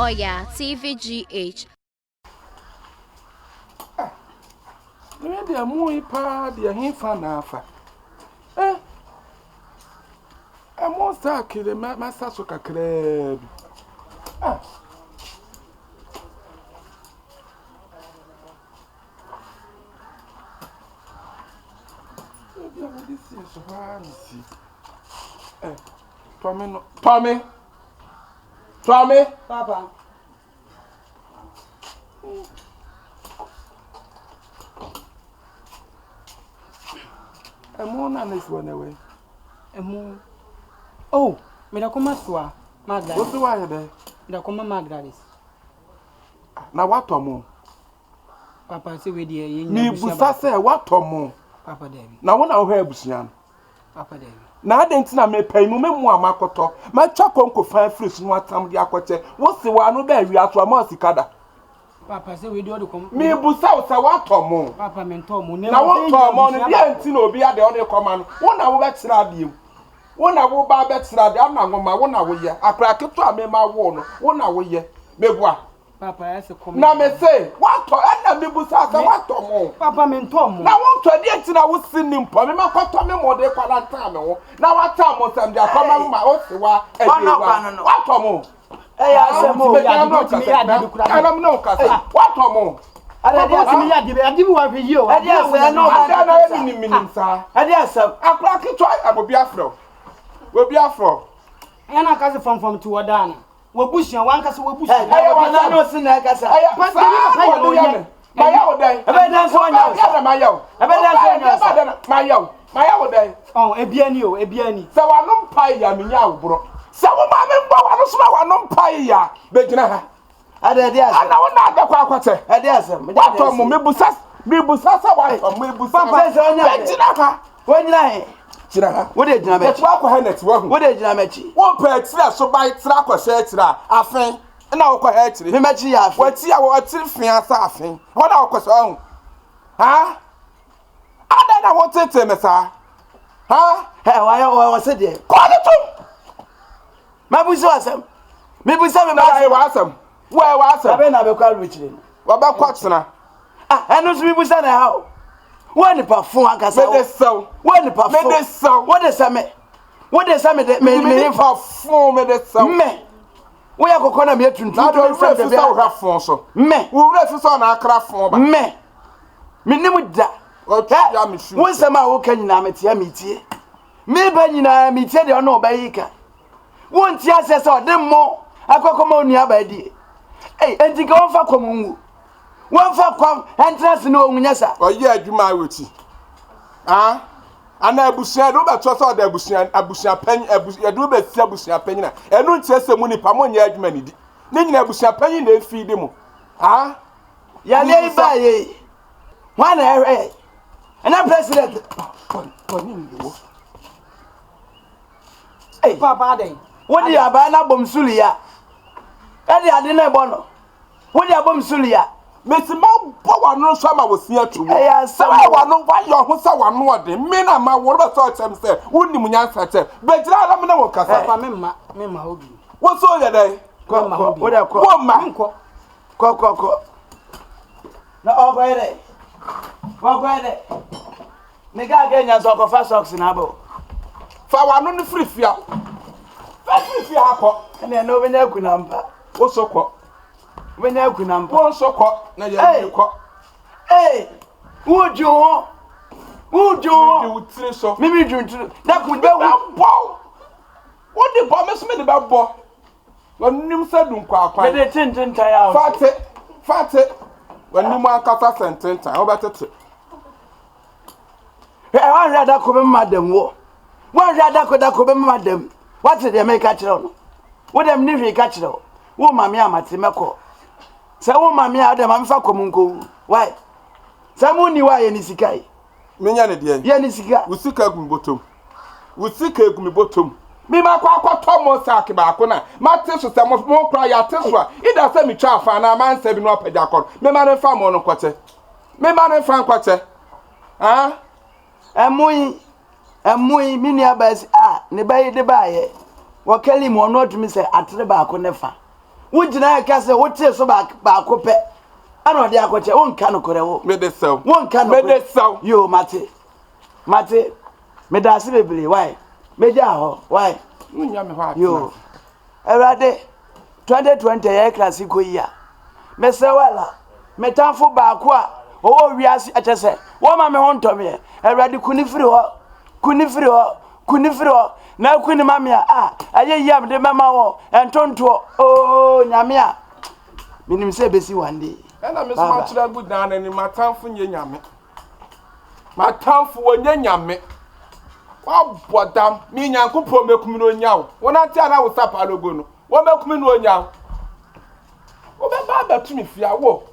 Oya TVGH. Me de amu pa de hinfa na afa. Amo sa kire ma sa so kakra bi. Ya wo di si so ha ni si. Tommy. Papa. Amo na na si wona we. Emo. Oh, me da koma soa. Magda. Wo se wa ye de? Me da koma Magda. Na watomo. Papa se we de ye Ni busa se watomo. Papa David. Na wo na wo ha abusuan. Papa David. Na adenti na me pai mu memu amakoto. Ma twa konko fan fresh no atam de akoche. Wo se wa no ba wi aso ama sikada. Papa se we de o kom. Me busa wo se watomo. Papa me ntomo. Na wo tomo no bia nti na obi ade o de koma no. Wo na wo ba kira ade. Wo na wo ba kira ade am na ngoma wo na wo ye. Akra keto amema wo no. Wo na wo ye. Mebua. Papa ese kom. Na me say, wato na me busa se watomo. Papa me ntomo. Na won to de nti na wo sini mpo me makoto me mo de kwala ntan me wo. Na wata mo sam dia koma ma o se wa e de wa. Watomo. Ya asemo ya di kura. Kana me no kasa. Watomo. Ada dia asemi ya di adi bi wa hwe yi o. Adi asem no Ada na ni minim sa. Adi asem. Akra kitwa abobi afro. Obi afro. Ya na kase fam to wadana. Wabushia wankase wabushia. Ayo wana no si na kasa. Ayo pa ya lo ya. Maya wo dai. Ebe dan so nya. Ya maya wo. Ebe dan so nya. Maya wo dai. Oh, ebiani o, ebiani. Sa wanom pai ya menya wobro. Sa wo ma me mbo wano so wanom pai ya. Be gina ha. Adi asem. Ana wo na adakwa akwate. Adi asem. Wato mo mebusa sa wato mebusa. Papa se onya. Be gina ha. Wo nyina he. Gina ha. Wo de gina mechi. Etwa ko ha net wo hu. Wo de gina mechi. Wo pa tira so bai tira ko se tira afen. Na wo ko ha tiri. Me mechi ya afi. Wati ya wo tiri fian sa afen. Wo na wo ko so hu. Ha? Ada na wo tete me sa. Ha? He wa se de. Ko le tum. Mabuso asem. Me busa me Na ma. e wa asem. Wo e wa asem. Abe na be kwa ruchire. Wa ba kwatena. Enu so me busa na ha. Wo ni pa fun akasa. Me de so. Wo ni pa fun. Me de so. Wo de same. Wo de same de me fa fun me de so. me. Wo ya kokọ na me tuntu. Na do re fi so ha fun so. Me. Wo re fi so na akra fun ba. Me. Me nim da. O ya me shu. Wo nsema wo ka nyina me tia me tie. Me ba nyina me tie de ono ba yika. Wo ntia ase se odemmo akokoma onua ba die. Enti ka won fa komunwu. Won fa kwam entrance no onwunya sa. Oye adwuma awoti. Ana abusia do ba to so da abusia pan abusia do ba fi abusia pan na. Enu ntiese mu nipa mo nya adwuma ni di. Ne nyina abusia pan na efi de mu. Ya le ba ye. Wa na ehwe. Ana president. Koni ndiwo. Papa den. Wo di aba na bom suliya. E di ade na ebo no. Wo di abom suliya. Meti ma bo wano so ma wosia tu. Ya se wano wa yo ho se wano ode. Me na ma wo ba so chem se wonni mu nyansa che. Be gira ala me na wo kasa. Papa me ma obi. Wo so ye dai. Wo da ko. Wo ma Nko. Ko. Na ogo ere. Ogo ere. Me ga nya so ko fa socks na bo. fa wano ni frifia. Fa frifia akọ. Ene no be na ku na mpa. Wo so ko. We na ku na mpa. Wo so ko na ye ni ko. Ujo. Di utire so. Mimi juntu. Da ku be bo. Wo di bo me so me di ba bo. Wonim sa dun kwa akwa. me de tintin taya. Fate. Wonim akata sententan. Wo betete. Wan rada ko be madam wo. Wan rada ko da ko be madam. What dey make ka kire no? Wo dem ni hwe ka kire wo. Wo mame amate meko. Se wo mame a dem am fa komunko. Why? Se mu ni wa ye ni sikai. Menya ne de. Ye ni sika. Usika egumi botom. Mi ma kwa akoto mo sak ba ko na. Ma te so se mo kra ya te so a. Ida se mi twa afa na ma nsa bi no apaja ko. Me ma ne fa mo no kwete. Me ma ne fa kwete. Emui mini abasi ne bayi de baye. Wakali mo no tumi se atere ba ko ne fa. Wujina ka se wote so ba kope. Ana ode akoche wonka no kore wo. Me de sew. Wonka no. Me de sew. Yo mate. Mate. Me da se bebele why? Me ja ho why? Munya me ho Yo. Erade 2020 year classic year. Me se wala. Me tanfo ba ko a o wiase atese. Wo ma me ho ntome. Erade kunifiri ho. Na kuni mami a aye yam de mama wo entonto o nyame a minim se besi wande na me so ma kira good na ni matamfo nye nyame matamfo wonye nyame wa bodam mi nyankopɔ mekum no nyawo wona tia na wo sapa logo no wo mekum no nyawo wo be ba batumi fia wo